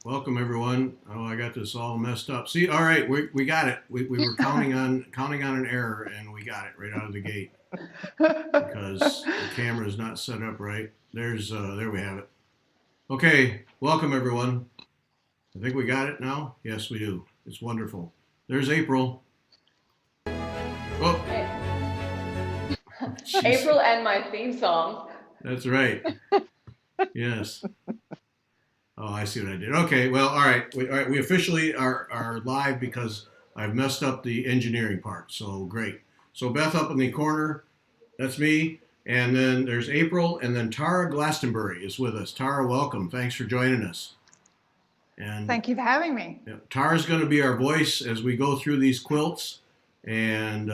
Welcome everyone. Oh, I got this all messed up. See, all right, we got it. We were counting on an error, and we got it right out of the gate because the camera is not set up right. There we have it. Okay, welcome everyone. I think we got it now. Yes, we do. It's wonderful. There's April. Oh, April and my theme song. That's right. Yes. Oh, I see what I did. Okay, well, all right. We officially are live because I've messed up the engineering part. So great. So Beth up in the corner, that's me. And then there's April, and then Tara Glastonbury is with us. Tara, welcome. Thanks for joining us. And thank you for having me. Tara's going to be our voice as we go through these quilts, and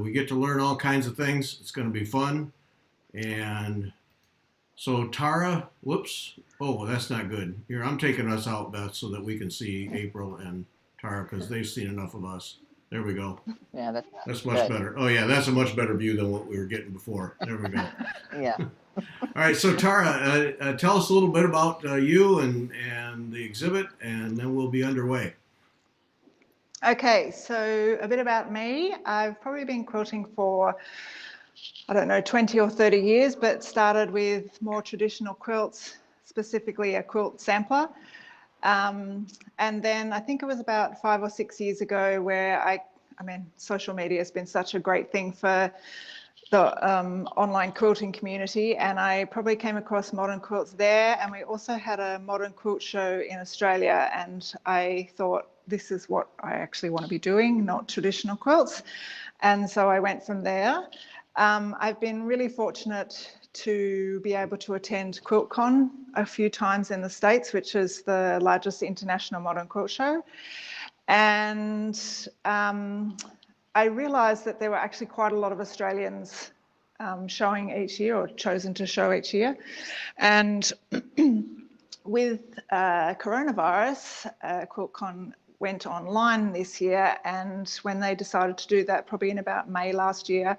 we get to learn all kinds of things. It's going to be fun. And so Tara, whoops. Oh, that's not good. Here, I'm taking us out, Beth, so that we can see April and Tara because they've seen enough of us. There we go. Yeah, that's much better. Oh, yeah, that's a much better view than what we were getting before. There we go. Yeah. All right, so Tara, tell us a little bit about you and the exhibit, and then we'll be underway. Okay, so a bit about me. I've probably been quilting for, I don't know, 20 or 30 years, but started with more traditional quilts, specifically a quilt sampler. And then I think it was about 5 or 6 years ago where I mean, social media has been such a great thing for the online quilting community, and I probably came across modern quilts there. And we also had a modern quilt show in Australia, and I thought, this is what I actually want to be doing, not traditional quilts. And so I went from there. I've been really fortunate to be able to attend QuiltCon a few times in the States, which is the largest international modern quilt show. And I realised that there were actually quite a lot of Australians showing each year, or chosen to show each year. And with coronavirus, QuiltCon went online this year, and when they decided to do that, probably in about May last year,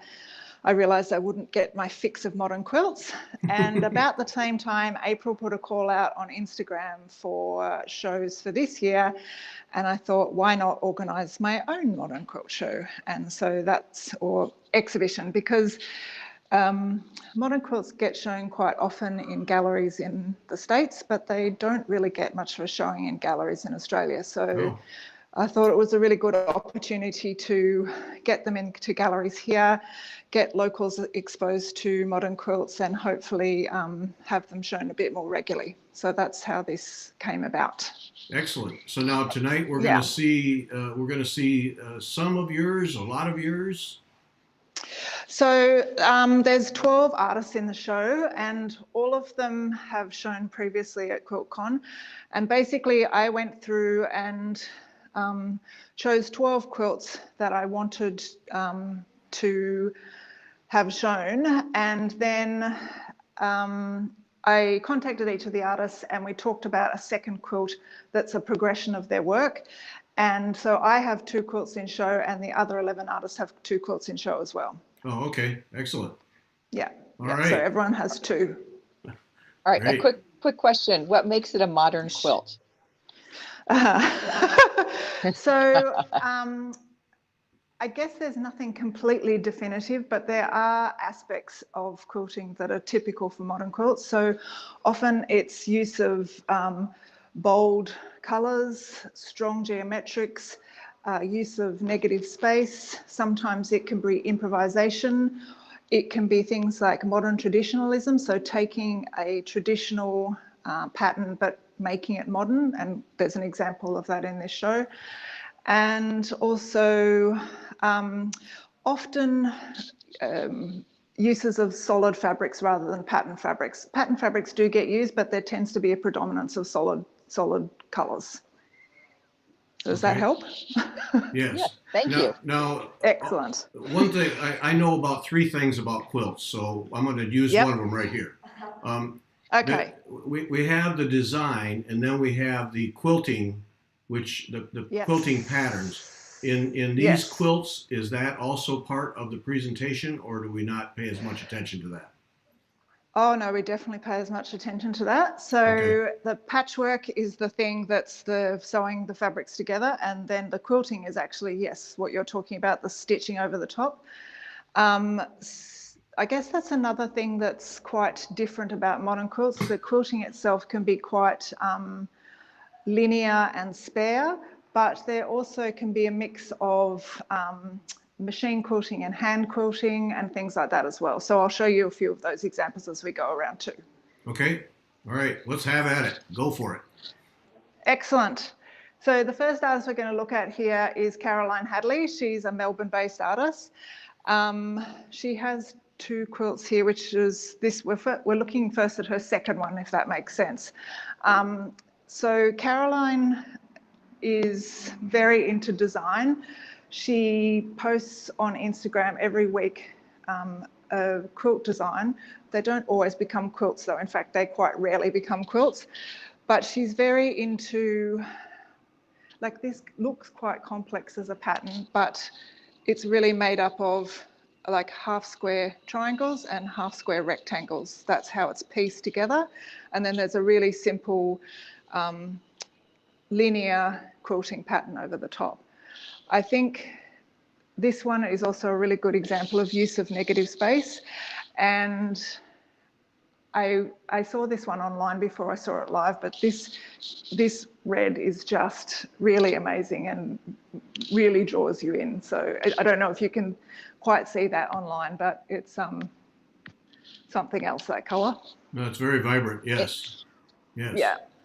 I realised I wouldn't get my fix of modern quilts. And about the same time, April put a call out on Instagram for shows for this year. And I thought, why not organise my own modern quilt show? And so or exhibition, because modern quilts get shown quite often in galleries in the States, but they don't really get much of a showing in galleries in Australia. So I thought it was a really good opportunity to get them into galleries here, get locals exposed to modern quilts, and hopefully have them shown a bit more regularly. So that's how this came about. Excellent. So now tonight we're going to see some of yours, a lot of yours. So there's 12 artists in the show, and all of them have shown previously at QuiltCon. And basically I went through and chose 12 quilts that I wanted to have shown, and then I contacted each of the artists and we talked about a second quilt that's a progression of their work. And so I have 2 quilts in show, and the other 11 artists have 2 quilts in show as well. Oh, okay. Excellent. Yeah. All right. So everyone has 2. All right. Great. A quick question. What makes it a modern quilt? So I guess there's nothing completely definitive, but there are aspects of quilting that are typical for modern quilts. So often it's use of bold colours, strong geometrics, use of negative space. Sometimes it can be improvisation. It can be things like modern traditionalism, so taking a traditional pattern but making it modern, and there's an example of that in this show. And also often uses of solid fabrics rather than pattern fabrics. Pattern fabrics do get used, but there tends to be a predominance of solid colours. Does that help? Yes. Yeah, thank you. Now, excellent. One thing, I know about 3 things about quilts, so I'm going to use one of them right here. Okay. We have the design, and then we have the quilting, which the quilting patterns. In these quilts, is that also part of the presentation, or do we not pay as much attention to that? Oh no, we definitely pay as much attention to that. So Okay. the patchwork is the thing that's the sewing the fabrics together, and then the quilting is actually, yes, what you're talking about, the stitching over the top. I guess that's another thing that's quite different about modern quilts. The quilting itself can be quite linear and spare, but there also can be a mix of machine quilting and hand quilting and things like that as well. So I'll show you a few of those examples as we go around too. Okay. All right. Let's have at it. Go for it. Excellent. So the first artist we're going to look at here is Caroline Hadley. She's a Melbourne-based artist. She has 2 quilts here, which is this. We're looking first at her second one, if that makes sense. So Caroline is very into design. She posts on Instagram every week a quilt design. They don't always become quilts though. In fact, they quite rarely become quilts. But she's very into, like, this looks quite complex as a pattern, but it's really made up of like half square triangles and half square rectangles. That's how it's pieced together. And then there's a really simple linear quilting pattern over the top. I think this one is also a really good example of use of negative space. And I saw this one online before I saw it live, but this red is just really amazing and really draws you in. So I don't know if you can quite see that online, but it's something else, that colour. No, it's very vibrant. Yes. Yes.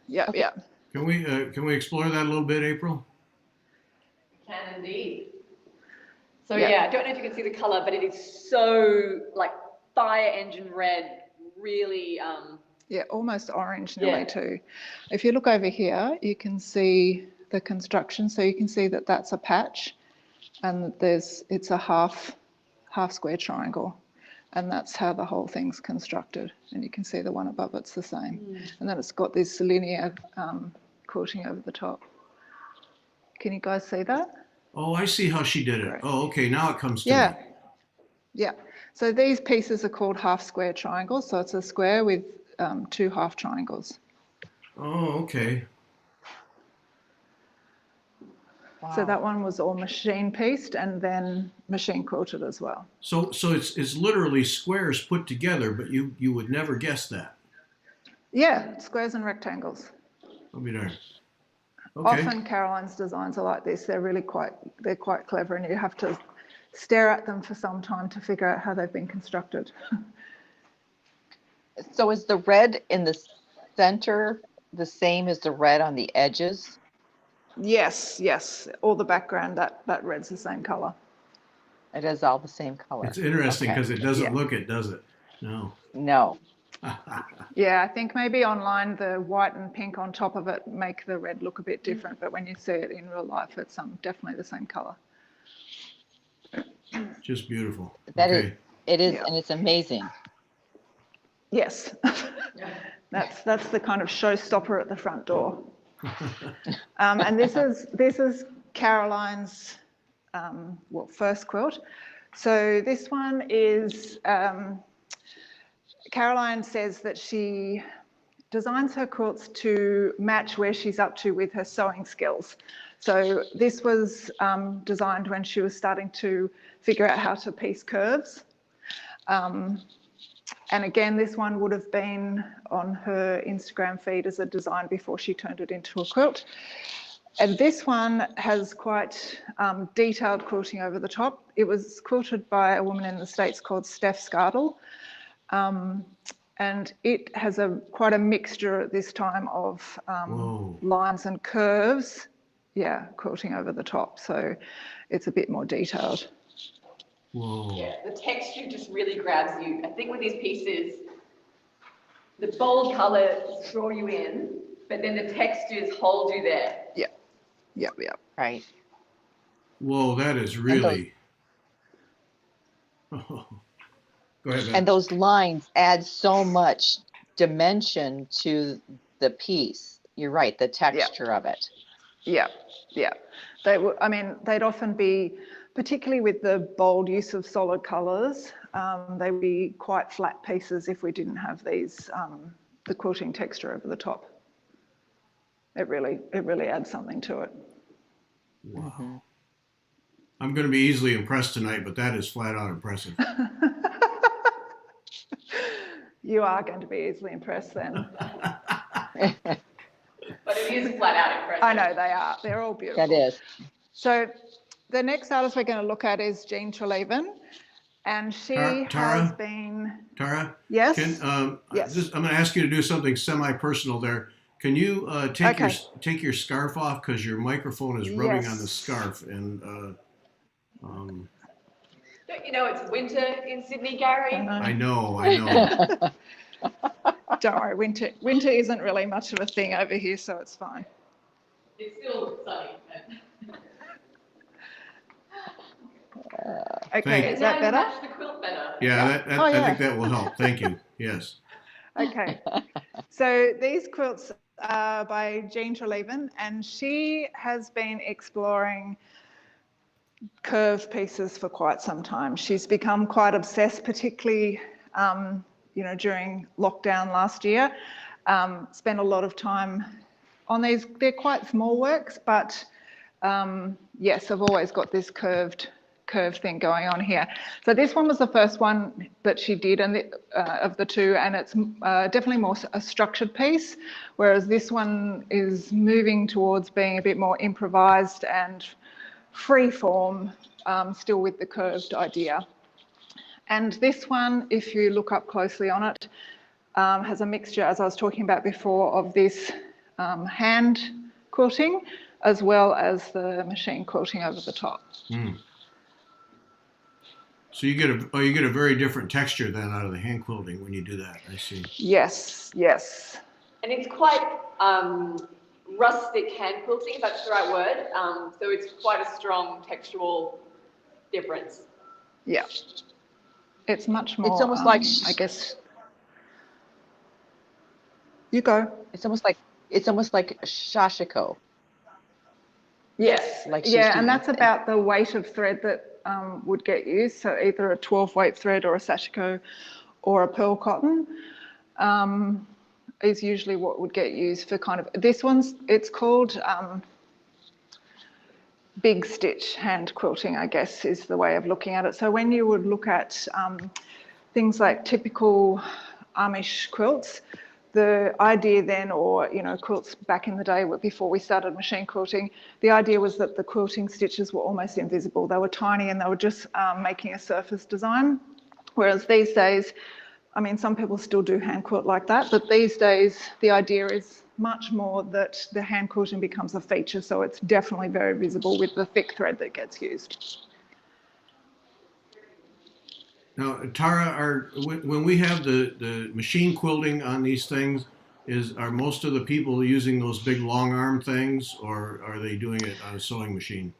Yeah. Okay. Yeah. Can we explore that a little bit, April? Can indeed. So Yeah. yeah, I don't know if you can see the color, but it is so like fire engine red, really. Yeah, almost orange nearly Yeah. too. If you look over here, you can see the construction. So you can see that that's a patch, and it's a half square triangle, and that's how the whole thing's constructed. And you can see the one above it's the same, and then it's got this linear quilting over the top. Can you guys see that? Oh, I see how she did it. Great. Oh, okay. Now it comes to Yeah. me. Yeah. So these pieces are called half square triangles. So it's a square with 2 half triangles. Oh, okay. Wow. So that one was all machine pieced and then machine quilted as well. So it's literally squares put together, but you would never guess that. Yeah, squares and rectangles. I'll be darned. Okay. Often Caroline's designs are like this. They're quite clever, and you have to stare at them for some time to figure out how they've been constructed. So is the red in the center the same as the red on the edges? Yes. All the background, that red's the same color. It is all the same color. It's interesting Okay. because it doesn't Yeah. look it, does it? No. No. Yeah, I think maybe online the white and pink on top of it make the red look a bit different, but when you see it in real life, it's definitely the same color. Just beautiful. That is, Okay. it is, Yeah. and it's amazing. Yes, that's the kind of showstopper at the front door. And this is Caroline's first quilt. So this one is Caroline says that she designs her quilts to match where she's up to with her sewing skills. So this was designed when she was starting to figure out how to piece curves. And again, this one would have been on her Instagram feed as a design before she turned it into a quilt. And this one has quite detailed quilting over the top. It was quilted by a woman in the States called Steph Scardle. And it has quite a mixture at this time of lines and curves. Yeah, quilting over the top. So it's a bit more detailed. Whoa. Yeah, the texture just really grabs you. I think with these pieces, the bold colors draw you in, but then the textures hold you there. Yeah. Right. Whoa, that is really. Oh. Go ahead, Ben. And those lines add so much dimension to the piece. You're right, the texture of it. Yeah. They'd often be, particularly with the bold use of solid colours, They would be quite flat pieces if we didn't have these, the quilting texture over the top. It really adds something to it. Wow. I'm going to be easily impressed tonight, but that is flat out impressive. You are going to be easily impressed then. But it is flat out impressive. I know they are. They're all beautiful. That is. So the next artist we're going to look at is Jean Trellivan, and she has been. Tara. Yes. Yes. I'm going to ask you to do something semi-personal there. Can you take your scarf off, because your microphone is rubbing on the scarf, and don't you know it's winter in Sydney, Gary? I know. Don't worry, winter isn't really much of a thing over here, so it's fine. It's still sunny. Okay, is that better? Match the quilt better. Yeah, I think that will help. Thank you. Yes. Okay. So these quilts are by Jean Trellivan, and she has been exploring curved pieces for quite some time. She's become quite obsessed, particularly during lockdown last year. Spent a lot of time on these. They're quite small works, but yes, I've always got this curved thing going on here. So this one was the first one that she did, and of the two, and it's definitely more a structured piece, whereas this one is moving towards being a bit more improvised and free form, still with the curved idea. And this one, if you look up closely on it, has a mixture, as I was talking about before, of this hand quilting as well as the machine quilting over the top. Mm. So you get a very different texture then out of the hand quilting when you do that. I see. Yes. And it's quite rustic hand quilting, if that's the right word. So it's quite a strong textual difference. Yeah. It's much more. It's almost like, I guess. You go. It's almost like shashiko. Yes. Like and that's about the weight of thread that would get used. So either a 12 weight thread or a sashiko or a pearl cotton is usually what would get used for kind of, it's called big stitch hand quilting, I guess, is the way of looking at it. So when you would look at things like typical Amish quilts, the idea then, or quilts back in the day before we started machine quilting, the idea was that the quilting stitches were almost invisible. They were tiny and they were just making a surface design. Whereas these days, I mean, some people still do hand quilt like that, but these days the idea is much more that the hand quilting becomes a feature, so it's definitely very visible with the thick thread that gets used. Now, Tara, when we have the machine quilting on these things, are most of the people using those big long arm things, or are they doing it on a sewing machine?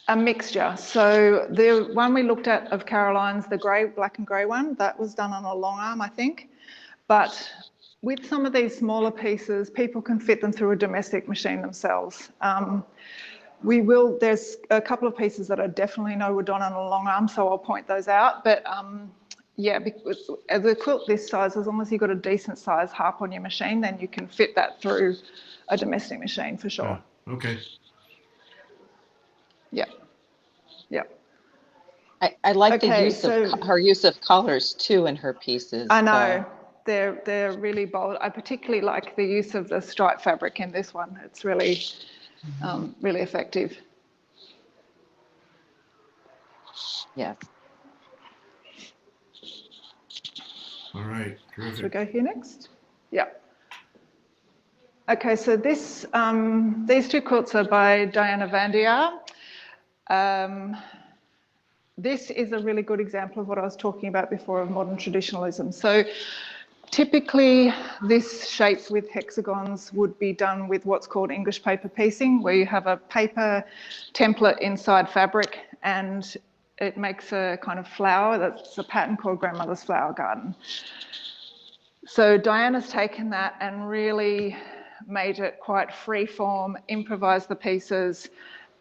A mixture. So the one we looked at of Caroline's, the black and grey one, that was done on a long arm, I think. But with some of these smaller pieces, people can fit them through a domestic machine themselves. There's a couple of pieces that I definitely know were done on a long arm, so I'll point those out. But because as a quilt this size, as long as you've got a decent size harp on your machine, then you can fit that through a domestic machine for sure. Yeah. Okay. Yeah. I like her use of colors too in her pieces. I know. They're really bold. I particularly like the use of the striped fabric in this one. It's really really effective. Yes. All right. Terrific. Should we go here next? Yeah. Okay, so these two quilts are by Diana Vandiar. This is a really good example of what I was talking about before of modern traditionalism. So typically this shape with hexagons would be done with what's called English paper piecing, where you have a paper template inside fabric and it makes a kind of flower. That's a pattern called Grandmother's Flower Garden. So Diana's taken that and really made it quite free form, improvised the pieces,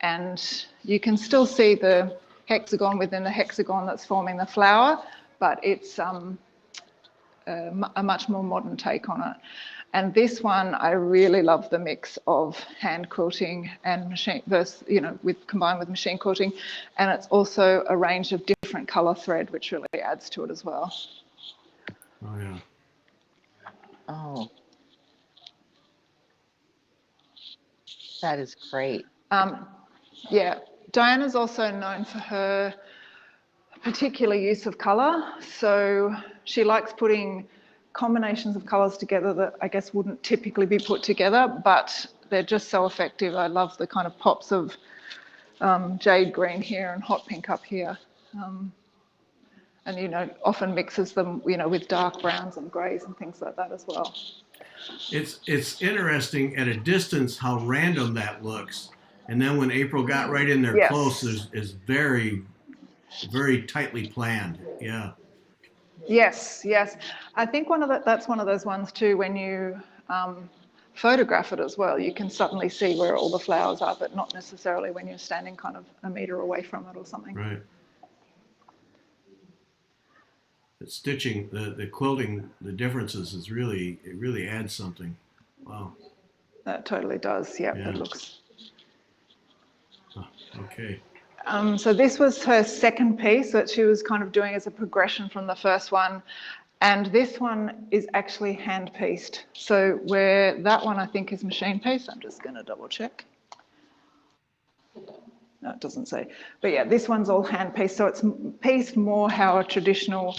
and you can still see the hexagon within the hexagon that's forming the flower, but it's a much more modern take on it. And this one, I really love the mix of hand quilting and machine versus, combined with machine quilting. And it's also a range of different color thread, which really adds to it as well. Oh, yeah. Oh, that is great. Yeah, Diana's also known for her particular use of color. So she likes putting combinations of colors together that I guess wouldn't typically be put together, but they're just so effective. I love the kind of pops of jade green here and hot pink up here. And, often mixes them, with dark browns and greys and things like that as well. It's interesting at a distance how random that looks. And then when April got right in there Yes. close, is very, very tightly planned. Yeah. Yes. I think that's one of those ones too, when you photograph it as well, you can suddenly see where all the flowers are, but not necessarily when you're standing kind of a metre away from it or something. Right. The stitching, the quilting, the differences it really adds something. Wow. That totally does. Yeah. Yeah. It looks. Oh, okay. So this was her second piece that she was kind of doing as a progression from the first one. And this one is actually hand pieced. So where that one I think is machine pieced, I'm just going to double check. No, it doesn't say. But yeah, this one's all hand pieced. So it's pieced more how a traditional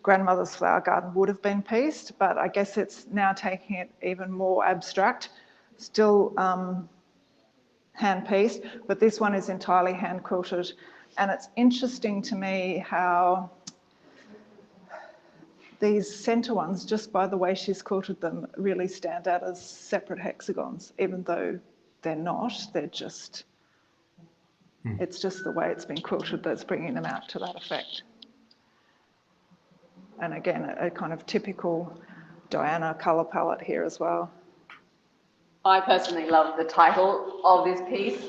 grandmother's flower garden would have been pieced. But I guess it's now taking it even more abstract. Still hand pieced, but this one is entirely hand quilted. And it's interesting to me how these centre ones, just by the way she's quilted them, really stand out as separate hexagons, even though they're not. They're just, it's just the way it's been quilted that's bringing them out to that effect. And again, a kind of typical Diana colour palette here as well. I personally love the title of this piece.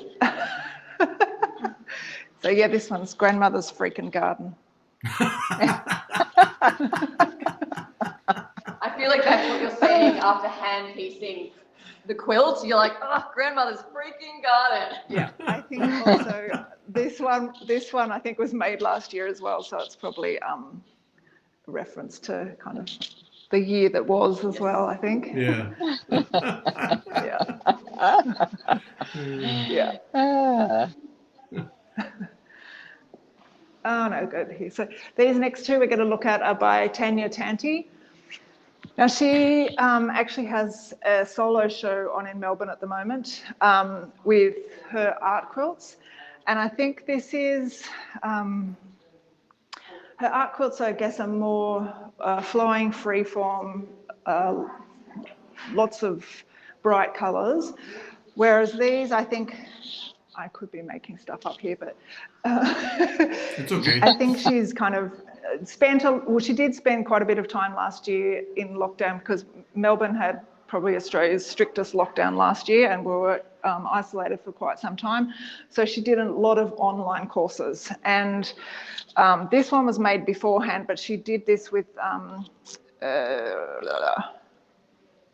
So yeah, this one's Grandmother's Freaking Garden. I feel like that's what you're saying after hand piecing the quilt. You're like, oh, grandmother's freaking garden. Yeah, I think also this one I think was made last year as well, so it's probably a reference to kind of the year that was as well, I think. Yeah. Yeah. Oh no, good here. So these next two we're going to look at are by Tanya Tante. Now she actually has a solo show on in Melbourne at the moment with her art quilts, and I think this is her art quilts. I guess are more flowing, freeform, lots of bright colours, whereas these, I think, I could be making stuff up here, but It's okay. I think she's kind of she did spend quite a bit of time last year in lockdown because Melbourne had probably Australia's strictest lockdown last year and we were isolated for quite some time. So she did a lot of online courses, and this one was made beforehand, but she did this with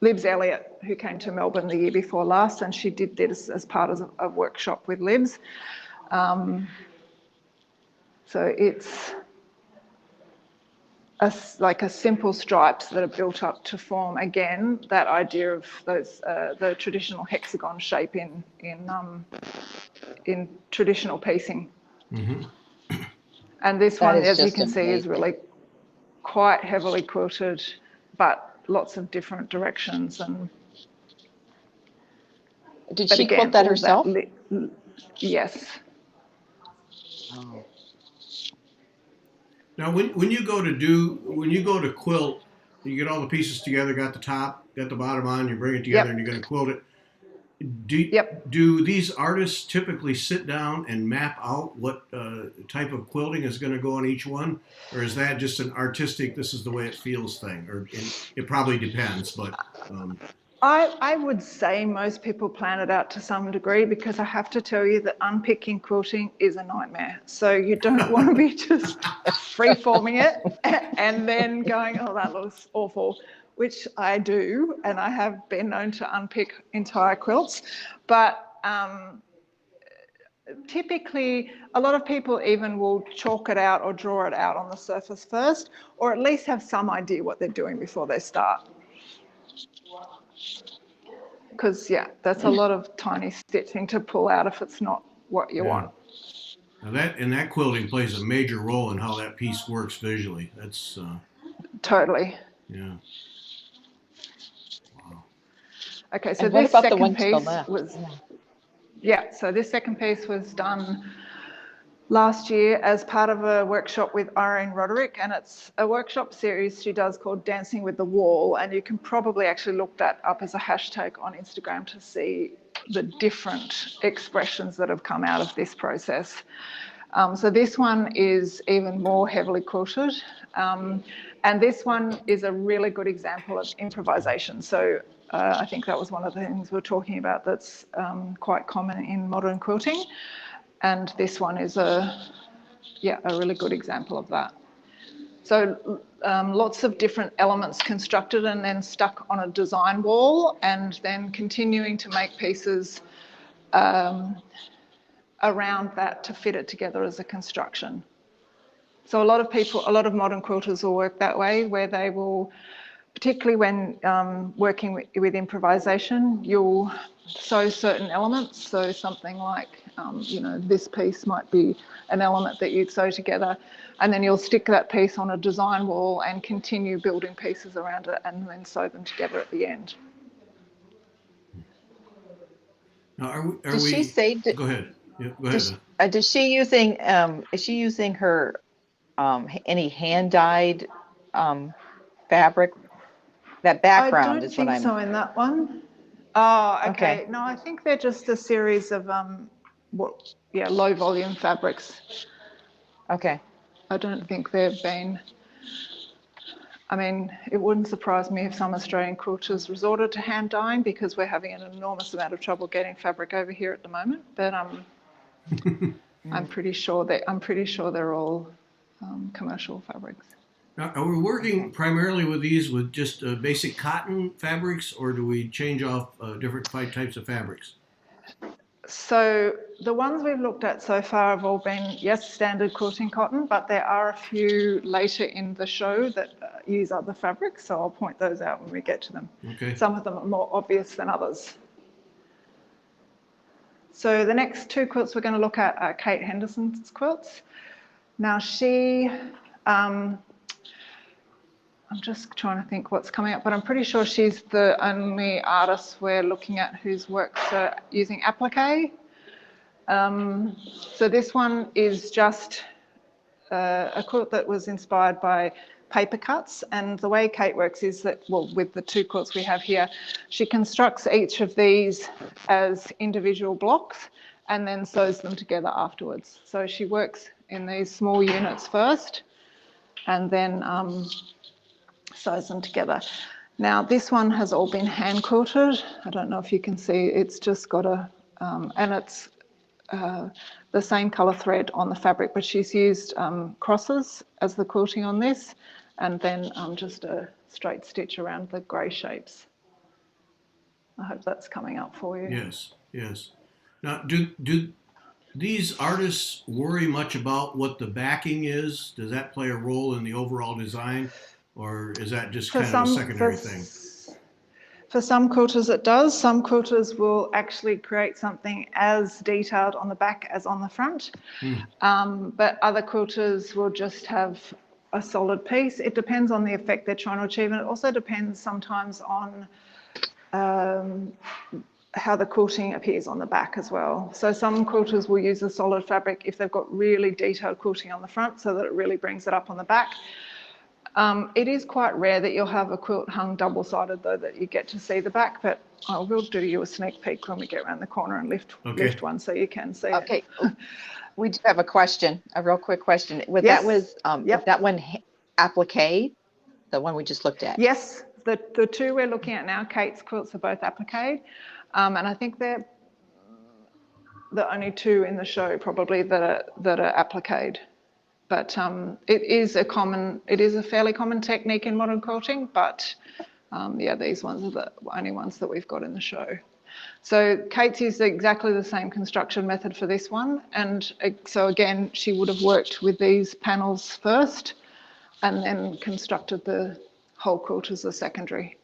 Libs Elliott, who came to Melbourne the year before last, and she did this as part of a workshop with Libs. So it's like a simple stripes that are built up to form, again, that idea of those the traditional hexagon shape in traditional piecing. Mm-hmm. And this That one, is as you just can see, is amazing. really quite heavily quilted, but lots of different directions. And Did but she again, quilt that all herself? Yes. Oh. Now, when you go to quilt, you get all the pieces together, got the top, got the bottom on, you bring it together, and you're going to quilt it. Do these artists typically sit down and map out what type of quilting is going to go on each one, or is that just an artistic, this is the way it feels thing? Or it probably depends, but I would say most people plan it out to some degree, because I have to tell you that unpicking quilting is a nightmare. So you don't want to be just free-forming it and then going, oh, that looks awful, which I do, and I have been known to unpick entire quilts. But typically, a lot of people even will chalk it out or draw it out on the surface first, or at least have some idea what they're doing before they start. Because, yeah, that's a lot of tiny stitching to pull out if it's not what you want. Now that quilting plays a major role in how that piece works visually. That's Totally. yeah. Wow. Okay, so And what this about the second one to the piece left? was, so this second piece was done last year as part of a workshop with Irene Roderick, and it's a workshop series she does called Dancing with the Wall, and you can probably actually look that up as a hashtag on Instagram to see the different expressions that have come out of this process. So this one is even more heavily quilted, and this one is a really good example of improvisation. So I think that was one of the things we were talking about that's quite common in modern quilting. And this one is a really good example of that. So lots of different elements constructed and then stuck on a design wall, and then continuing to make pieces around that to fit it together as a construction. So a lot of modern quilters will work that way, where they will, particularly when working with improvisation, you'll sew certain elements. So something like, this piece might be an element that you'd sew together, and then you'll stick that piece on a design wall and continue building pieces around it and then sew them together at the end. Now, Does she say? Go ahead. Yeah, go ahead. Is she using her any hand dyed fabric? That background is what I'm. I don't think so in that one. Oh, okay. No, I think they're just a series of low volume fabrics. Okay. I don't think they've been. I mean, it wouldn't surprise me if some Australian quilters resorted to hand dyeing, because we're having an enormous amount of trouble getting fabric over here at the moment. But I'm pretty sure they're all commercial fabrics. Now, are we working primarily with these with just basic cotton fabrics, or do we change off different types of fabrics? So the ones we've looked at so far have all been, yes, standard quilting cotton, but there are a few later in the show that use other fabrics, so I'll point those out when we get to them. Okay. Some of them are more obvious than others. So the next two quilts we're going to look at are Kate Henderson's quilts. Now she, I'm just trying to think what's coming up, but I'm pretty sure she's the only artist we're looking at whose works are using applique. So this one is just a quilt that was inspired by paper cuts, and the way Kate works is that, well, with the two quilts we have here, she constructs each of these as individual blocks and then sews them together afterwards. So she works in these small units first and then sews them together. Now this one has all been hand quilted. I don't know if you can see, it's just got a, and it's the same colour thread on the fabric, but she's used crosses as the quilting on this, and then just a straight stitch around the grey shapes. I hope that's coming up for you. Yes, yes. Now, do these artists worry much about what the backing is? Does that play a role in the overall design, or is that just kind of a secondary thing? For some quilters it does. Some quilters will actually create something as detailed on the back as on the front, but other quilters will just have a solid piece. It depends on the effect they're trying to achieve, and it also depends sometimes on how the quilting appears on the back as well. So some quilters will use a solid fabric if they've got really detailed quilting on the front, so that it really brings it up on the back. It is quite rare that you'll have a quilt hung double-sided, though, that you get to see the back, but I will do you a sneak peek when we get around the corner and lift one so you can see it. Okay. We do have a question, a real quick question. Yes. That one applique, the one we just looked at? Yes, the two we're looking at now, Kate's quilts, are both applique, and I think they're the only two in the show probably that are applique. But it is a fairly common technique in modern quilting, but yeah, these ones are the only ones that we've got in the show. So Kate's used exactly the same construction method for this one, and so again, she would have worked with these panels first and then constructed the whole quilt as a secondary.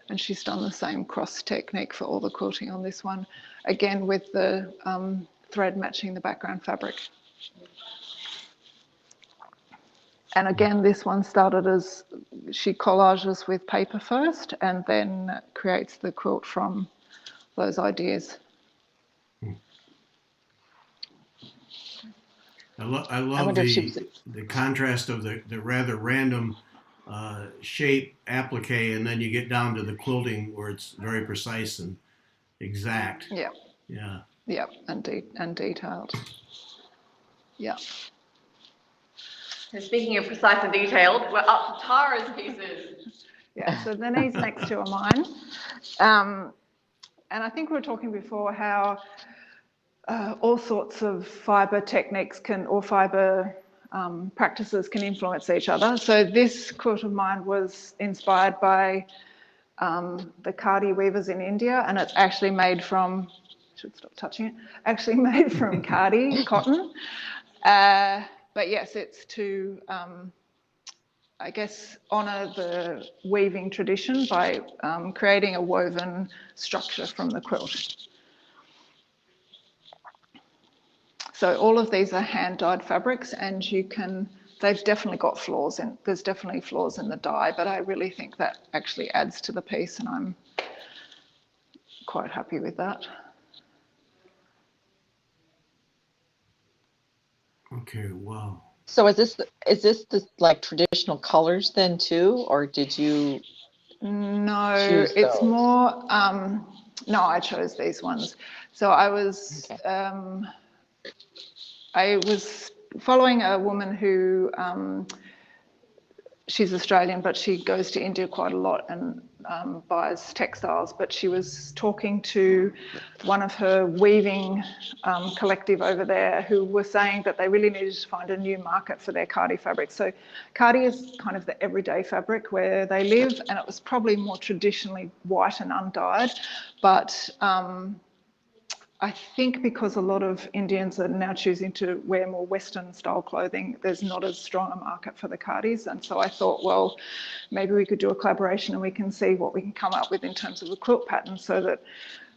And she's done the same cross technique for all the quilting on this one, again with the thread matching the background fabric. And again, this one started as she collages with paper first and then creates the quilt from those ideas. I love the contrast of the rather random shape applique, and then you get down to the quilting where it's very precise and exact. Yeah. Yeah. Yeah, and detailed. Yeah. And speaking of precise and detailed, we're up to Tara's pieces. Yeah, so the knees next to are mine. And I think we were talking before how all sorts of fibre techniques or fibre practices can influence each other. So this quilt of mine was inspired by the khadi weavers in India, and it's actually made from, should stop touching it, actually made from khadi cotton. But yes, it's to, I guess, honour the weaving tradition by creating a woven structure from the quilt. So all of these are hand-dyed fabrics, and they've definitely got flaws in, there's definitely flaws in the dye, but I really think that actually adds to the piece, and I'm quite happy with that. Okay, wow. So is this the like traditional colors then too, or did you? No, it's those? More. No, I chose these ones. So I was following a woman who she's Australian, but she goes to India quite a lot and buys textiles. But she was talking to one of her weaving collective over there who were saying that they really needed to find a new market for their khadi fabric. So khadi is kind of the everyday fabric where they live, and it was probably more traditionally white and undyed. But I think because a lot of Indians are now choosing to wear more Western style clothing, there's not as strong a market for the khadis. And so I thought, well, maybe we could do a collaboration and we can see what we can come up with in terms of a quilt pattern, so that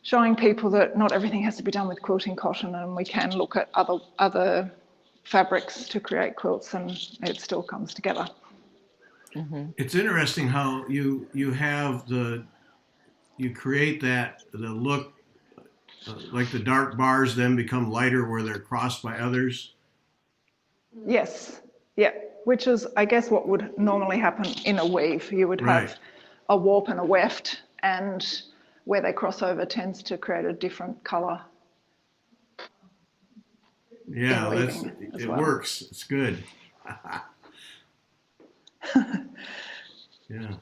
showing people that not everything has to be done with quilting cotton, and we can look at other fabrics to create quilts, and it still comes together. Mm-hmm. It's interesting how you create the look. Like the dark bars then become lighter where they're crossed by others? Yes, yeah, which is, I guess, what would normally happen in a weave. You would have a warp and a weft, and where they cross over tends to create a different colour. Yeah, it works. It's good. Yeah.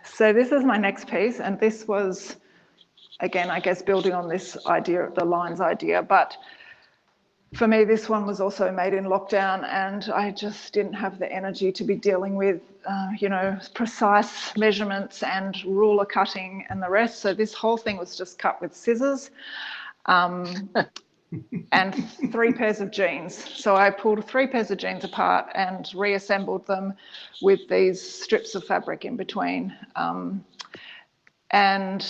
So this is my next piece, and this was, again, I guess, building on this idea, the lines idea, but for me, this one was also made in lockdown, and I just didn't have the energy to be dealing with, precise measurements and ruler cutting and the rest. So this whole thing was just cut with scissors and 3 pairs of jeans. So I pulled 3 pairs of jeans apart and reassembled them with these strips of fabric in between. And,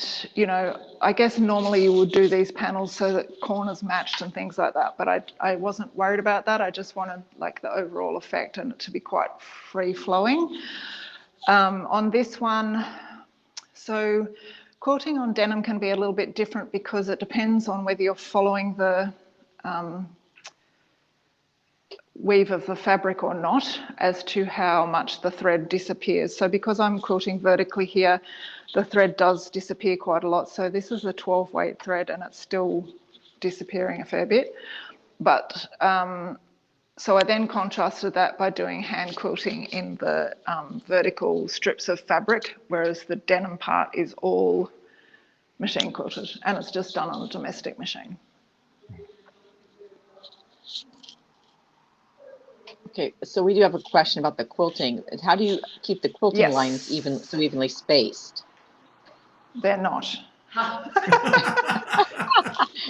I guess normally you would do these panels so that corners matched and things like that, but I wasn't worried about that. I just wanted like the overall effect and it to be quite free flowing. On this one, so quilting on denim can be a little bit different because it depends on whether you're following the weave of the fabric or not as to how much the thread disappears. So because I'm quilting vertically here, the thread does disappear quite a lot. So this is a 12 weight thread and it's still disappearing a fair bit. But So I then contrasted that by doing hand quilting in the vertical strips of fabric, whereas the denim part is all machine quilted, and it's just done on a domestic machine. Okay, so we do have a question about the quilting. How do you keep the quilting Yes. lines evenly spaced? They're not.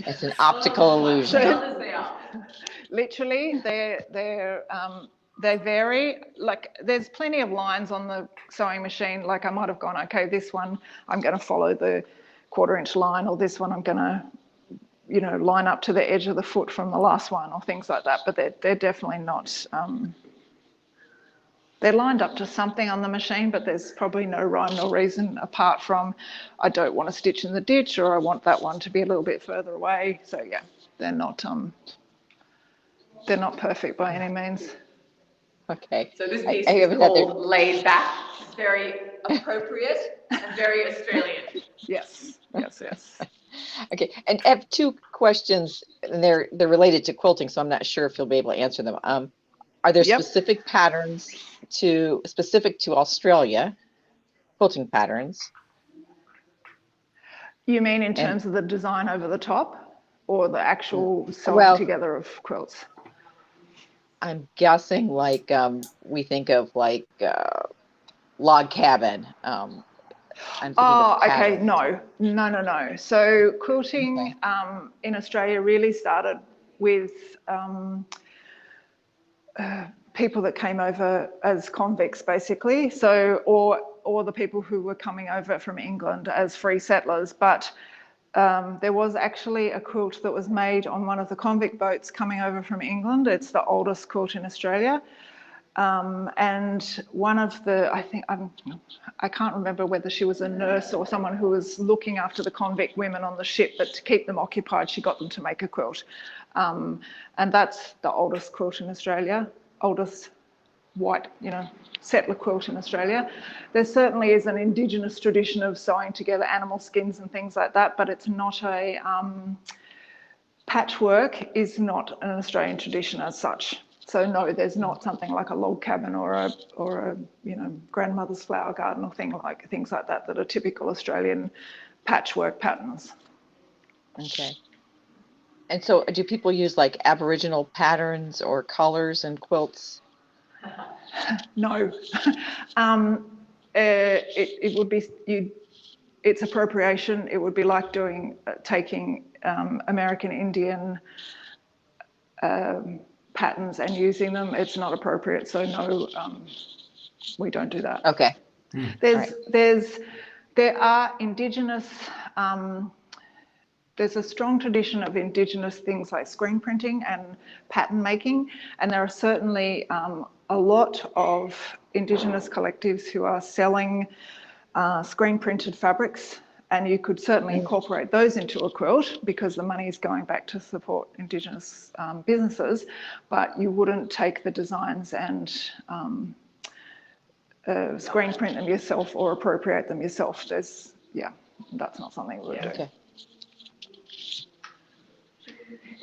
It's an optical illusion. Others they are. Literally, they vary. Like, there's plenty of lines on the sewing machine. Like, I might have gone, okay, this one I'm going to follow the 1/4 inch line, or this one I'm going to, you know, line up to the edge of the foot from the last one, or things like that. But they're definitely not. They're lined up to something on the machine, but there's probably no rhyme nor reason apart from I don't want to stitch in the ditch, or I want that one to be a little bit further away. So yeah, they're not perfect by any means. Okay. So this piece is called laid back. It's very appropriate and very Australian. Yes. Okay, and I have 2 questions, and they're related to quilting, so I'm not sure if you'll be able to answer them. Are there Yep. specific patterns specific to Australia, quilting patterns? You mean in terms of the design over the top, or the actual sewing together of quilts? I'm guessing like we think of like log cabin. I'm thinking of okay, patterns. no. So quilting in Australia really started with people that came over as convicts, basically. So, or the people who were coming over from England as free settlers. But there was actually a quilt that was made on one of the convict boats coming over from England. It's the oldest quilt in Australia. And one of the, I can't remember whether she was a nurse or someone who was looking after the convict women on the ship, but to keep them occupied, she got them to make a quilt. And that's the oldest quilt in Australia, oldest white, settler quilt in Australia. There certainly is an Indigenous tradition of sewing together animal skins and things like that, but it's not a, patchwork is not an Australian tradition as such. So no, there's not something like a log cabin or a grandmother's flower garden or things like that that are typical Australian patchwork patterns. Okay. And so do people use like Aboriginal patterns or colors and quilts? No. It would be, it's appropriation. It would be like taking American Indian patterns and using them. It's not appropriate. So no, we don't do that. Okay. There are Indigenous, there's a strong tradition of Indigenous things like screen printing and pattern making, and there are certainly a lot of Indigenous collectives who are selling screen printed fabrics, and you could certainly incorporate those into a quilt because the money is going back to support Indigenous businesses, but you wouldn't take the designs and screen print them yourself or appropriate them yourself. That's not something we would do. Okay.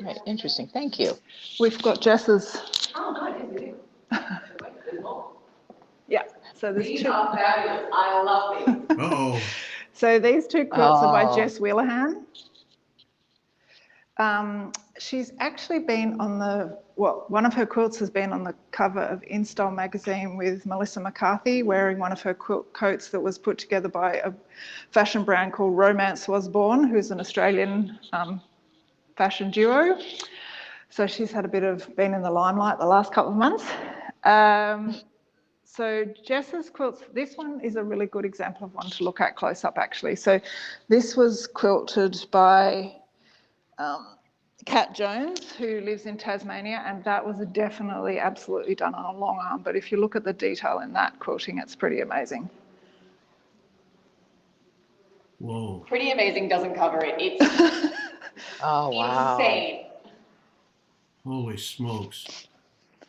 Right, interesting. Thank you. We've got Jess's. Oh, God, yes, we do. Yeah, so there's These two. are fabulous. I love these. Uh-oh. So these 2 quilts are by Jess Willahan. She's actually been on one of her quilts has been on the cover of InStyle magazine with Melissa McCarthy, wearing one of her quilt coats that was put together by a fashion brand called Romance Was Born, who's an Australian fashion duo. So she's had been in the limelight the last couple of months. So Jess's quilts, this one is a really good example of one to look at close up actually. So this was quilted by Kat Jones, who lives in Tasmania, and that was definitely absolutely done on a long arm. But if you look at the detail in that quilting, it's pretty amazing. Whoa. Pretty amazing doesn't cover it. It's Oh, wow. insane. Holy smokes.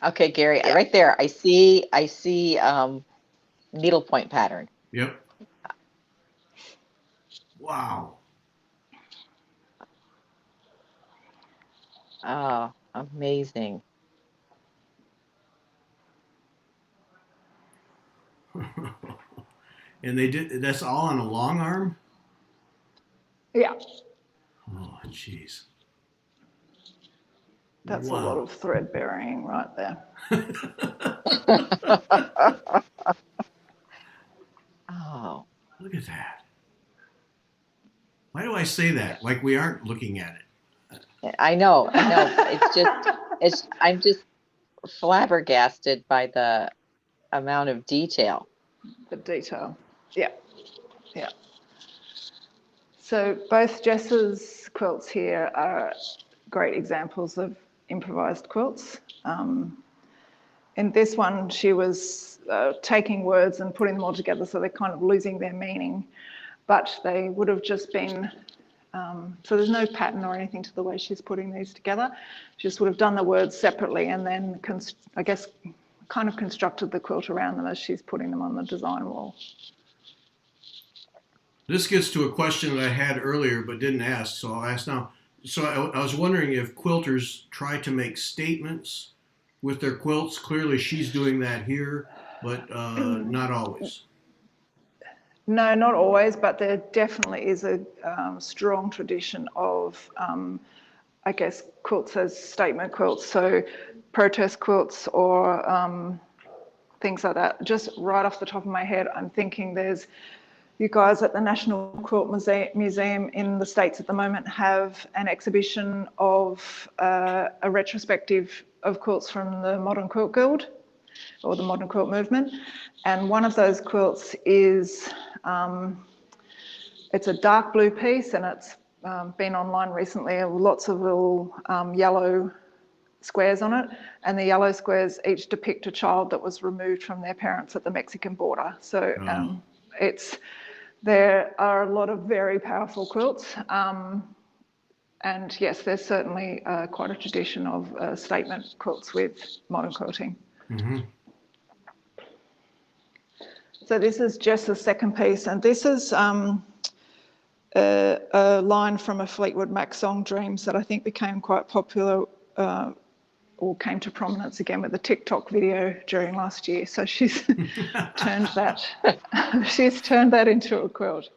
Okay, Gary, right there, I see needlepoint pattern. Yep. Wow. Oh, amazing. And that's all on a long arm? Yeah, Oh, jeez. that's a Wow. lot of thread burying right there. Oh, Look at that. Why do I say that? Like we aren't looking at it. I know. I'm just flabbergasted by the amount of detail. The detail. Yeah, yeah. So both Jess's quilts here are great examples of improvised quilts. In this one, she was taking words and putting them all together, so they're kind of losing their meaning, but they would have just been, so there's no pattern or anything to the way she's putting these together. She just would have done the words separately and then, I guess, kind of constructed the quilt around them as she's putting them on the design wall. This gets to a question that I had earlier but didn't ask, so I'll ask now. So I was wondering if quilters try to make statements with their quilts. Clearly she's doing that here, but not always. No, not always, but there definitely is a strong tradition of, I guess, quilts as statement quilts, so protest quilts or things like that. Just right off the top of my head, I'm thinking you guys at the National Quilt Museum in the States at the moment have an exhibition of a retrospective of quilts from the Modern Quilt Guild or the Modern Quilt Movement. And one of those quilts is, it's a dark blue piece and it's been online recently, lots of little yellow squares on it. And the yellow squares each depict a child that was removed from their parents at the Mexican border. So there are a lot of very powerful quilts. And yes, there's certainly quite a tradition of statement quilts with modern quilting. Mm-hmm. So this is Jess's second piece, and this is a line from a Fleetwood Mac song, Dreams, that I think became quite popular or came to prominence again with a TikTok video during last year. So she's turned that into a quilt.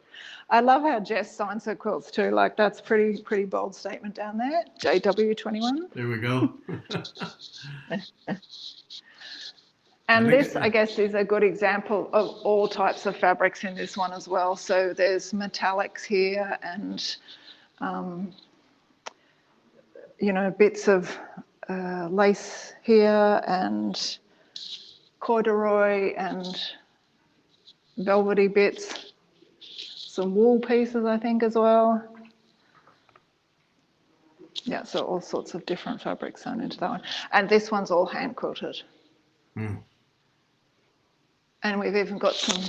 I love how Jess signs her quilts too. Like that's pretty bold statement down there. JW21. There we go. And this, I guess, is a good example of all types of fabrics in this one as well. So there's metallics here and, bits of lace here and corduroy and velvety bits. Some wool pieces, I think, as well. Yeah, so all sorts of different fabrics sewn into that one. And this one's all hand quilted. Mm. And we've even got some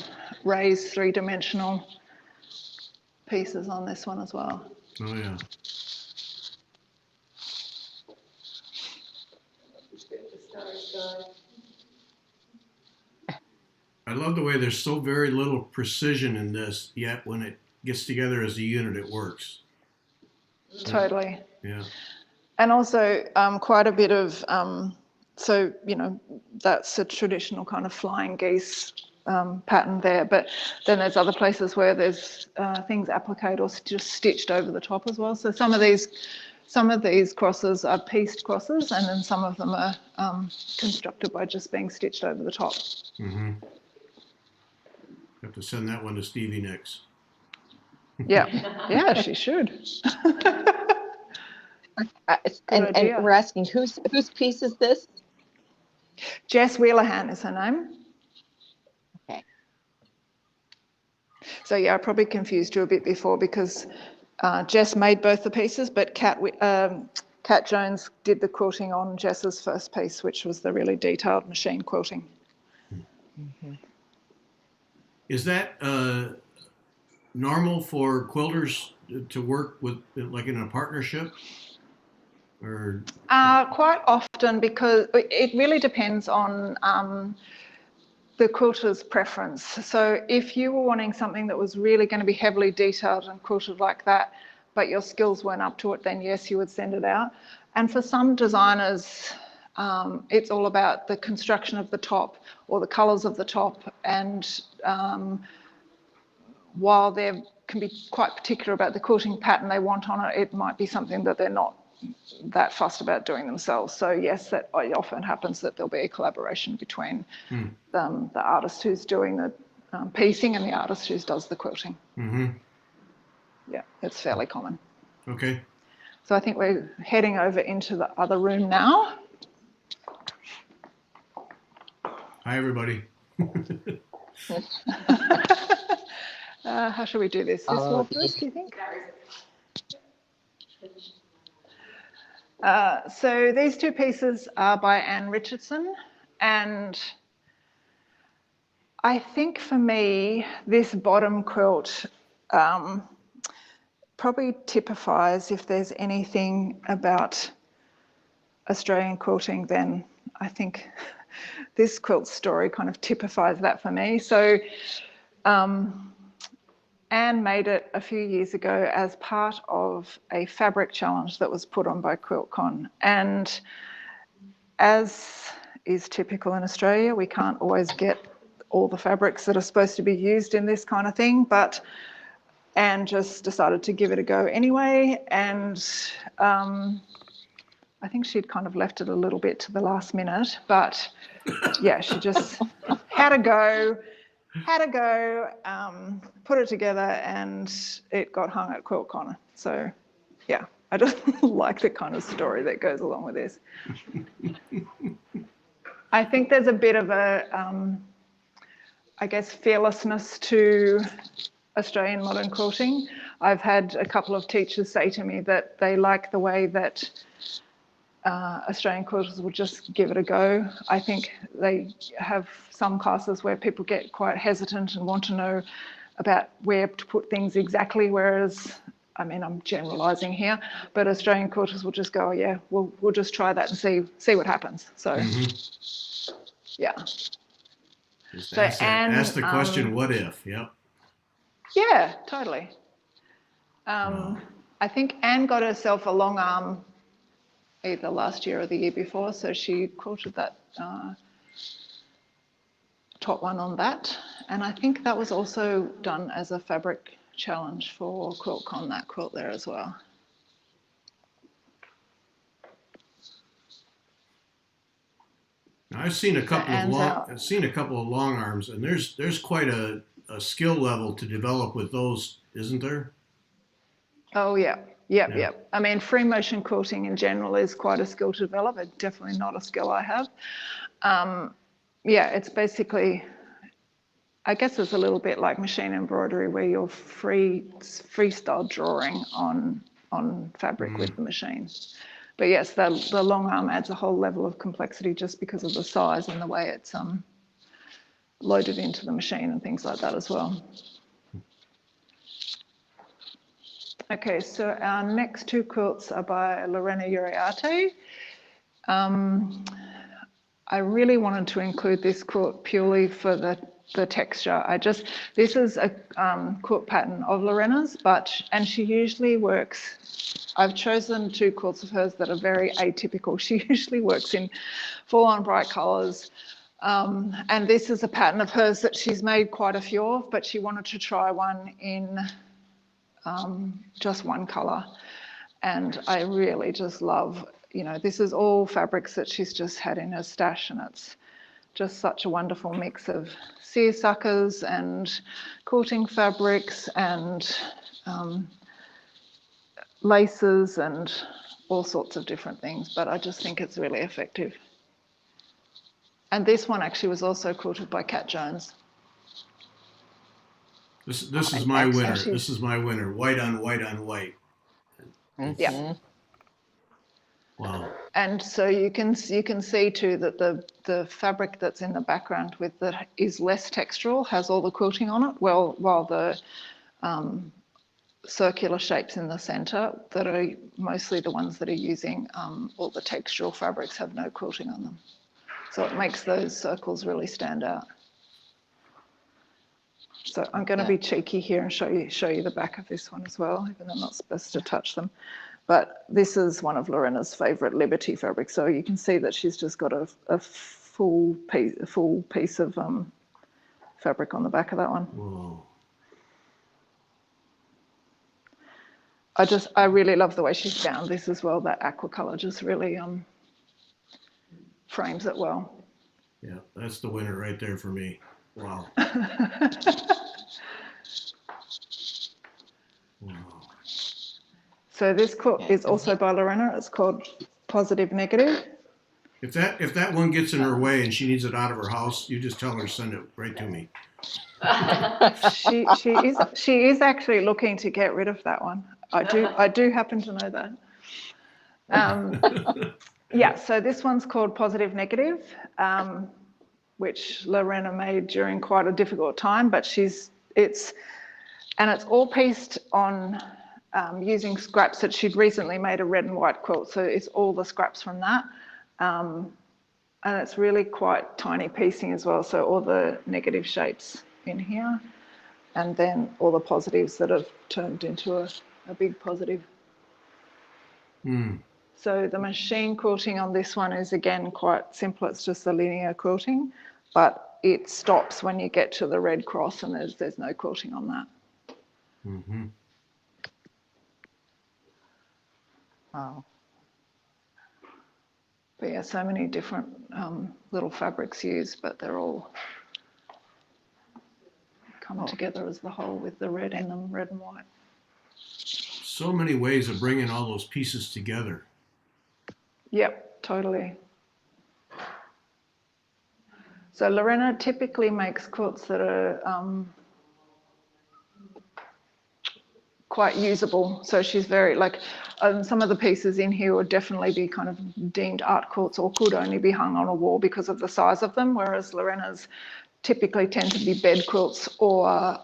raised three-dimensional pieces on this one as well. Oh, yeah. I love the way there's so very little precision in this, yet when it gets together as a unit, it works. Totally. Yeah. And also quite a bit of, that's a traditional kind of flying geese pattern there. But then there's other places where there's things appliqued or just stitched over the top as well. So some of these crosses are pieced crosses, and then some of them are constructed by just being stitched over the top. Mm-hmm. Have to send that one to Stevie next. Yeah, she should. And we're asking whose piece is this? Jess Willahan is her name. Okay. So yeah, I probably confused you a bit before because Jess made both the pieces, but Kat Jones did the quilting on Jess's first piece, which was the really detailed machine quilting. Mm-hmm. Is that normal for quilters to work with, like in a partnership? Or quite often, because it really depends on the quilter's preference. So if you were wanting something that was really going to be heavily detailed and quilted like that, but your skills weren't up to it, then yes, you would send it out. And for some designers, it's all about the construction of the top or the colours of the top and while they can be quite particular about the quilting pattern they want on it, it might be something that they're not that fussed about doing themselves. So yes, that often happens that there'll be a collaboration between the artist who's doing the piecing and the artist who does the quilting. Mm-hmm. Yeah, it's fairly common. Okay. So I think we're heading over into the other room now. Hi, everybody. How should we do this? This wall first, do you think? So these two pieces are by Anne Richardson, and I think for me, this bottom quilt probably typifies, if there's anything about Australian quilting, then I think this quilt story kind of typifies that for me. So Anne made it a few years ago as part of a fabric challenge that was put on by QuiltCon. And as is typical in Australia, we can't always get all the fabrics that are supposed to be used in this kind of thing, but Anne just decided to give it a go anyway. And I think she'd kind of left it a little bit to the last minute, but yeah, she just had a go, put it together, and it got hung at QuiltCon. So yeah, I just like the kind of story that goes along with this. I think there's a bit of a, I guess, fearlessness to Australian modern quilting. I've had a couple of teachers say to me that they like the way that Australian quilters will just give it a go. I think they have some classes where people get quite hesitant and want to know about where to put things exactly, whereas, I mean, I'm generalising here, but Australian quilters will just go, oh, yeah, we'll just try that and see what happens. So, yeah. Just So ask the question, what if? Yep. Yeah, totally. I think Anne got herself a long arm either last year or the year before, so she quilted that top one on that. And I think that was also done as a fabric challenge for QuiltCon, that quilt there as well. Now, I've seen a couple of long arms, and there's quite a skill level to develop with those, isn't there? Oh yeah. Yep. I mean, free motion quilting in general is quite a skill to develop. It's definitely not a skill I have. Yeah, it's basically, I guess it's a little bit like machine embroidery where you're freestyle drawing on fabric with the machine. But yes, the long arm adds a whole level of complexity just because of the size and the way it's loaded into the machine and things like that as well. Okay, so our next two quilts are by Lorena Yurate. I really wanted to include this quilt purely for the texture. This is a quilt pattern of Lorena's, and she usually works, I've chosen two quilts of hers that are very atypical. She usually works in full-on bright colours. And this is a pattern of hers that she's made quite a few of, but she wanted to try one in just one colour. And I really just love, this is all fabrics that she's just had in her stash, and it's just such a wonderful mix of seersuckers and quilting fabrics and laces and all sorts of different things, but I just think it's really effective. And this one actually was also quilted by Kat Jones. This is my winner. This is my winner. White on white on white. Yeah. Wow. And so you can see too that the fabric that's in the background is less textural, has all the quilting on it, while the circular shapes in the centre that are mostly the ones that are using all the textural fabrics have no quilting on them. So it makes those circles really stand out. So I'm going to be cheeky here and show you the back of this one as well, even though I'm not supposed to touch them. But this is one of Lorena's favourite Liberty fabrics. So you can see that she's just got a full piece of fabric on the back of that one. Whoa. I really love the way she's found this as well. That aqua color just really frames it well. Yeah, that's the winner right there for me. Wow. Wow. So this quilt is also by Lorena. It's called Positive Negative. If that one gets in her way and she needs it out of her house, you just tell her to send it right to me. She is actually looking to get rid of that one. I do happen to know that. Yeah, so this one's called Positive Negative, which Lorena made during quite a difficult time, but it's all pieced on using scraps that she'd recently made a red and white quilt. So it's all the scraps from that. And it's really quite tiny piecing as well. So all the negative shapes in here, and then all the positives that have turned into a big positive. Mm. So the machine quilting on this one is again quite simple. It's just a linear quilting, but it stops when you get to the red cross, and there's no quilting on that. Mm-hmm. Wow. But yeah, so many different little fabrics used, but they're all come together as the whole with the red in them, red and white. So many ways of bringing all those pieces together. Yep, totally. So Lorena typically makes quilts that are quite usable. So she's very some of the pieces in here would definitely be kind of deemed art quilts or could only be hung on a wall because of the size of them, whereas Lorena's typically tend to be bed quilts or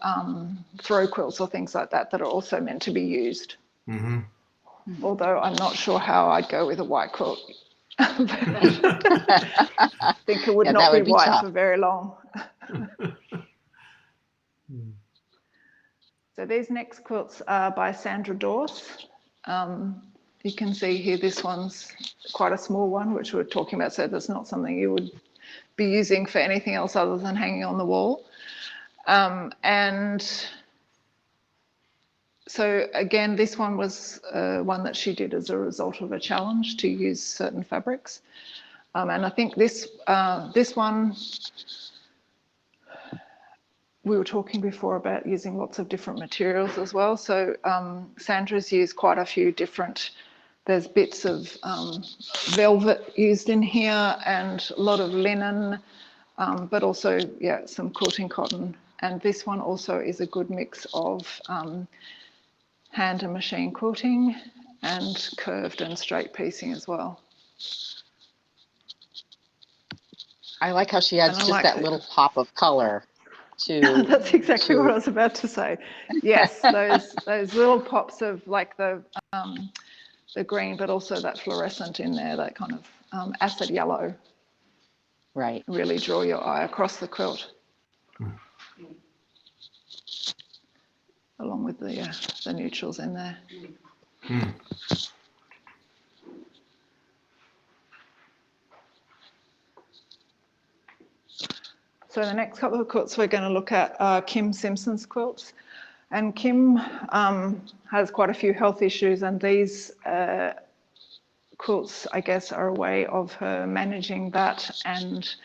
throw quilts or things like that are also meant to be used. Mm-hmm. Although I'm not sure how I'd go with a white quilt. I think it would not be white tough for very long. So these next quilts are by Sandra Dorse. You can see here this one's quite a small one, which we're talking about, so that's not something you would be using for anything else other than hanging on the wall. And so again, this one was one that she did as a result of a challenge to use certain fabrics. And I think this one, we were talking before about using lots of different materials as well. So Sandra's used quite a few different, there's bits of velvet used in here and a lot of linen, but also, yeah, some quilting cotton. And this one also is a good mix of hand and machine quilting and curved and straight piecing as well. I like how she adds just that little pop of color to. That's exactly what I was about to say. Yes, those little pops of like the green, but also that fluorescent in there, that kind of acid yellow. Right. Really draw your eye across the quilt. Along with the neutrals in there. Mm. So the next couple of quilts we're going to look at are Kim Simpson's quilts. And Kim has quite a few health issues, and these quilts, I guess, are a way of her managing that and,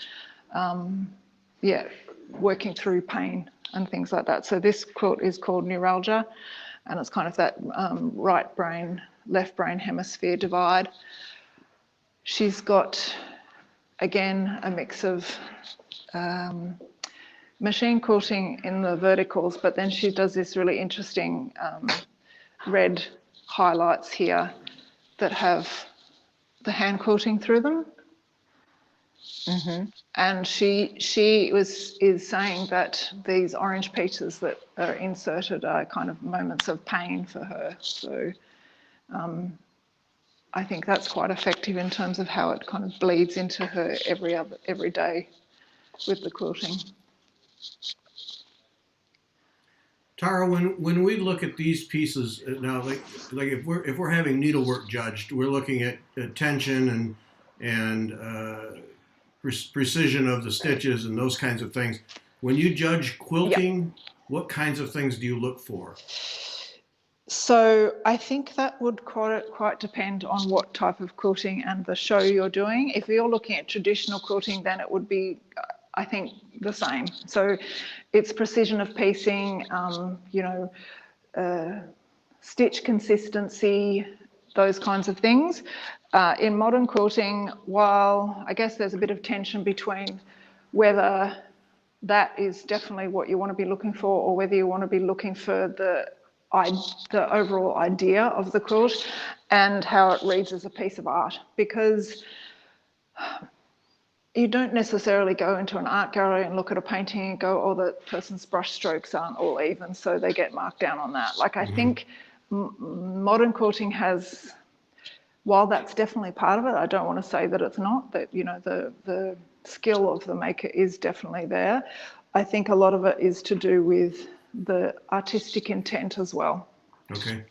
working through pain and things like that. So this quilt is called Neuralgia, and it's kind of that right brain, left brain hemisphere divide. She's got, again, a mix of machine quilting in the verticals, but then she does this really interesting red highlights here that have the hand quilting through them. Mm-hmm. And she is saying that these orange pieces that are inserted are kind of moments of pain for her. So I think that's quite effective in terms of how it kind of bleeds into her every day with the quilting. Tara, when we look at these pieces now, like if we're having needlework judged, we're looking at tension and precision of the stitches and those kinds of things. When you judge quilting, what kinds of things do you look for? So I think that would quite depend on what type of quilting and the show you're doing. If you're looking at traditional quilting, then it would be, I think, the same. So it's precision of piecing, stitch consistency, those kinds of things. In modern quilting, while I guess there's a bit of tension between whether that is definitely what you want to be looking for or whether you want to be looking for the overall idea of the quilt and how it reads as a piece of art, because you don't necessarily go into an art gallery and look at a painting and go, oh, the person's brush strokes aren't all even, so they get marked down on that. Like, I think modern quilting has, while that's definitely part of it, I don't want to say that it's not, that, you know, the skill of the maker is definitely there. I think a lot of it is to do with the artistic intent as well. Okay.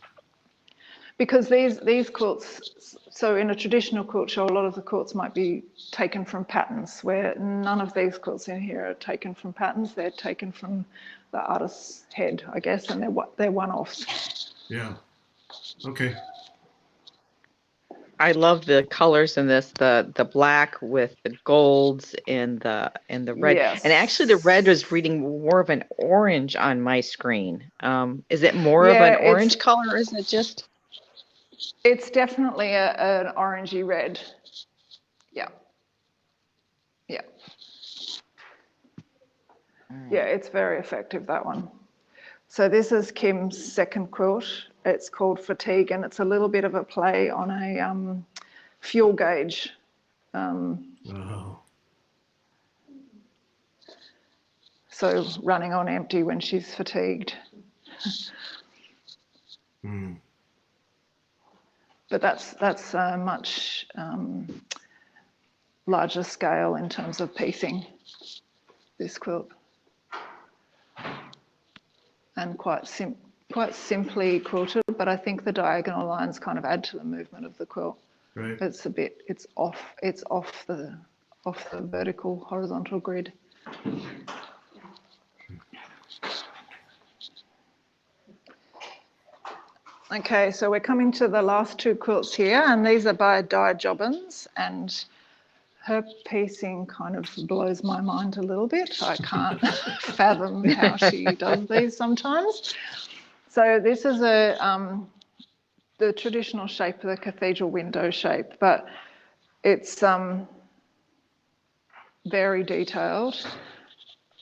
Because these quilts, so in a traditional quilt show, a lot of the quilts might be taken from patterns, where none of these quilts in here are taken from patterns. They're taken from the artist's head, I guess, and they're one-offs. Yeah. Okay. I love the colors in this, the black with the golds and the red. Yes. And actually the red is reading more of an orange on my screen. Is it more of Yeah, an orange color, or is it just? It's definitely an orangey red. Yeah. Yeah. Yeah, it's very effective, that one. So this is Kim's second quilt. It's called Fatigue, and it's a little bit of a play on a fuel gauge. Oh. So running on empty when she's fatigued. But that's a much larger scale in terms of piecing, this quilt. And quite simply quilted, but I think the diagonal lines kind of add to the movement of the quilt. Right. It's off the vertical horizontal grid. Okay, so we're coming to the last two quilts here, and these are by Dijk Jobbins, and her piecing kind of blows my mind a little bit. I can't fathom how she does these sometimes. So this is the traditional shape of the cathedral window shape, but it's very detailed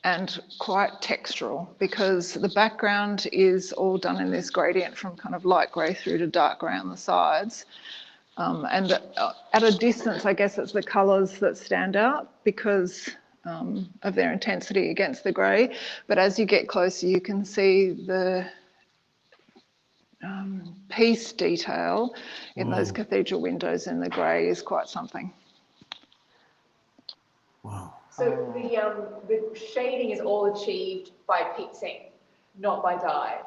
and quite textural, because the background is all done in this gradient from kind of light grey through to dark grey on the sides. And at a distance, I guess it's the colours that stand out because of their intensity against the grey. But as you get closer, you can see the piece detail in those cathedral windows in the grey is quite something. Wow. So the shading is all achieved by piecing, not by dye.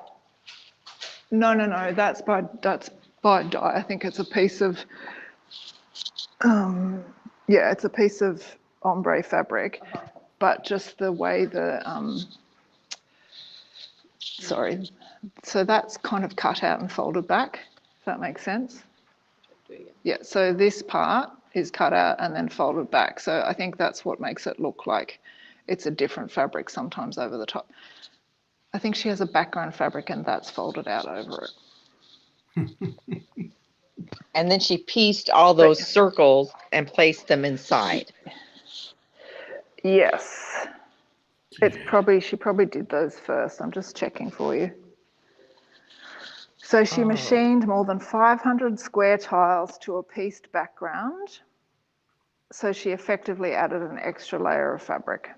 No, that's by Dijk. I think it's a piece of it's a piece of ombre fabric, but just the way the so that's kind of cut out and folded back, if that makes sense. Yeah, so this part is cut out and then folded back. So I think that's what makes it look like it's a different fabric sometimes over the top. I think she has a background fabric and that's folded out over it. And then she pieced all those circles and placed them inside. Yes. She probably did those first. I'm just checking for you. So she machined more than 500 square tiles to a pieced background. So she effectively added an extra layer of fabric.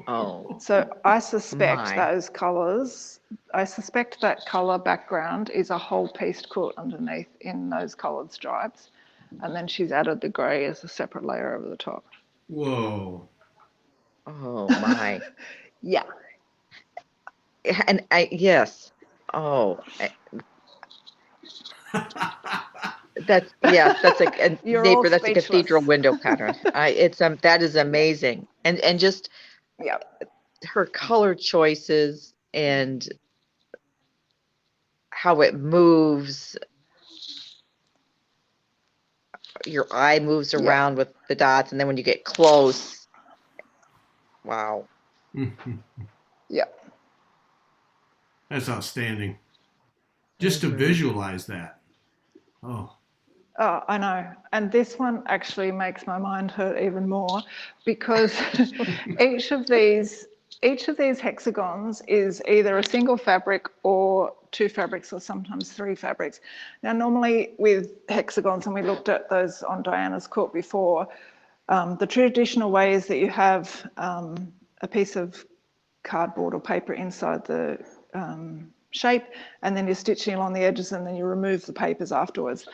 Oh. So I suspect those colours, that colour background is a whole pieced quilt underneath in those coloured stripes. And then she's added the grey as a separate layer over the top. Whoa. Oh my. Yeah. And yes. Oh. That's a neighbor. That's a cathedral window pattern. That is amazing. And just her color choices and how it moves. Your eye moves Yeah. around with the dots, and then when you get close, wow. Yeah. That's outstanding. Just to visualize that. Oh, Oh, I know. And this one actually makes my mind hurt even more because each of these hexagons is either a single fabric or 2 fabrics or sometimes 3 fabrics. Now, normally with hexagons, and we looked at those on Diana's quilt before, the traditional way is that you have a piece of cardboard or paper inside the shape, and then you're stitching along the edges, and then you remove the papers afterwards.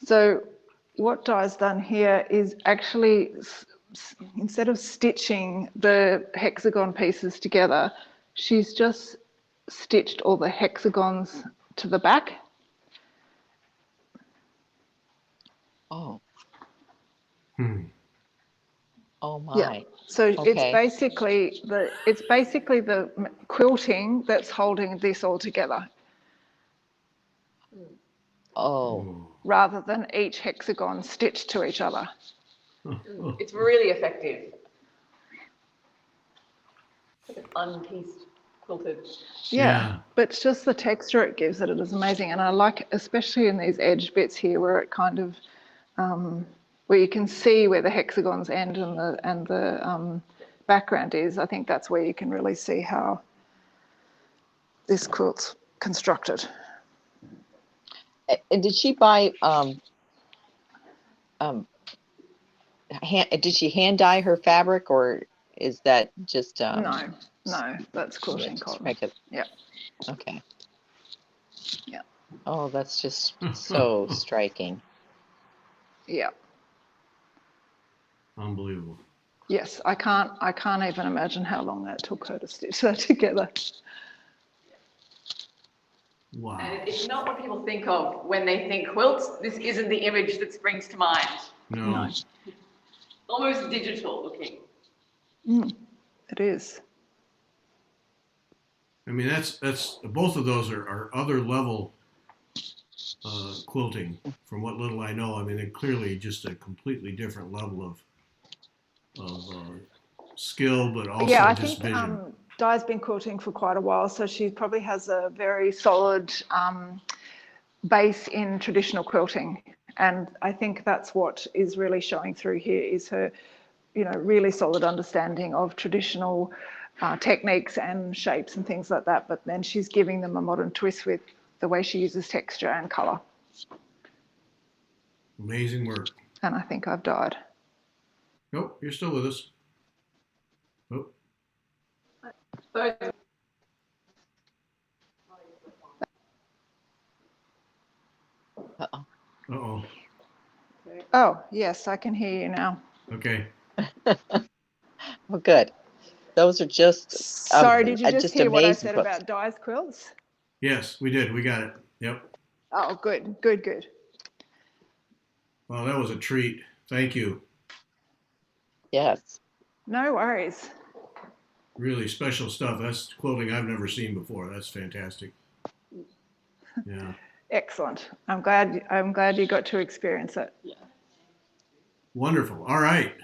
So what Di's done here is actually, instead of stitching the hexagon pieces together, she's just stitched all the hexagons to the back. Oh. Oh my. Yeah. So Okay. it's basically the quilting that's holding this all together, Oh. rather than each hexagon stitched to each other. It's really effective. It's like an unpieced quilted. Yeah, but it's just the texture it gives it is amazing. And I like, especially in these edge bits here, where it kind of, where you can see where the hexagons end and the background is. I think that's where you can really see how this quilt's constructed. And did she buy did she hand dye her fabric, or is that just No, that's quilting cotton. Yeah. Okay. Yeah. Oh, that's just so striking. Yeah. unbelievable. Yes, I can't even imagine how long that took her to stitch that together. Wow. And it's not what people think of when they think quilts. This isn't the image that springs to mind. No. Almost digital looking. It is. I mean, that's both of those are other level quilting. From what little I know, I mean, they're clearly just a completely different level of skill, but also Yeah, I just think vision. Di's been quilting for quite a while, so she probably has a very solid base in traditional quilting. And I think that's what is really showing through here is her, really solid understanding of traditional techniques and shapes and things like that. But then she's giving them a modern twist with the way she uses texture and colour. Amazing work. And I think I've died. Nope, you're still with us. Oh, So Uh-oh. uh-oh. Oh, yes, I can hear you now. Okay. Well, good. Those are just Sorry, did you just hear what I amazing said quilts. about Di's quilts? Yes, we did. We got it. Yep. Oh, good. Well, that was a treat. Thank you. Yes. No worries. Really special stuff. That's quilting I've never seen before. That's fantastic. Yeah. Excellent. I'm glad you got to experience it. Wonderful. All right.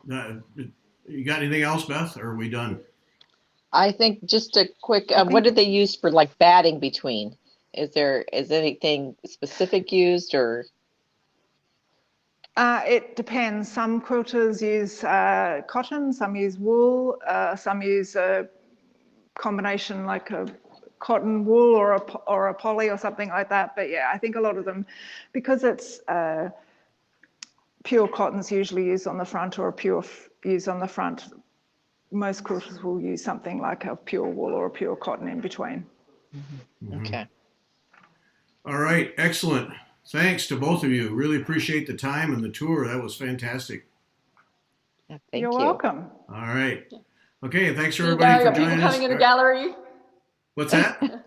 You got anything else, Beth, or are we done? I think just a quick, I what think- did they use for like batting between? Is anything specific used, or? It depends. Some quilters use cotton, some use wool, some use a combination like a cotton wool or a poly or something like that. But yeah, I think a lot of them, because it's pure cotton's usually used on the front or a pure used on the front, most quilters will use something like a pure wool or a pure cotton in between. Okay. All right. Excellent. Thanks to both of you. Really appreciate the time and the tour. That was fantastic. Yeah, thank You're you. welcome. All right. Okay. Thanks Gary, everybody are for people joining us. coming in the gallery? What's that?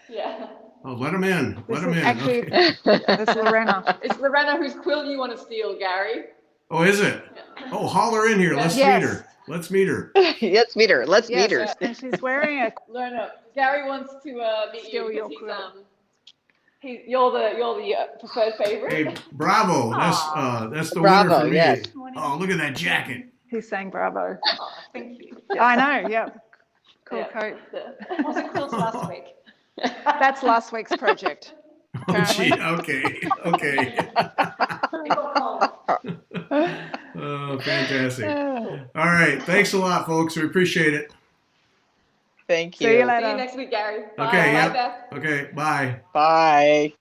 Yeah. Oh, let them in. Let This them is in. actually Okay. That's Lorena. It's Lorena whose quilt you want to steal, Gary. Oh, is it? Oh, haul her in here. Let's Yes. meet her. Let's meet her. Let's meet her. Let's meet her. Yes, and she's wearing a Lorena, Gary wants to meet Steal you your because quilt. you're the preferred favorite. Hey, bravo. That's the Bravo, winner for me. yes. Oh, look at that jacket. He's saying bravo. Oh, thank you. I know, yep. Cool Yeah. coat. Was it quilts last week? That's last week's project. Oh, gee. Okay. Okay. Oh, fantastic. All right. Thanks a lot, folks. We appreciate it. Thank See you you. See you later. next week, Gary. Bye. Okay, Bye, yep. Beth. Okay. Bye. Bye.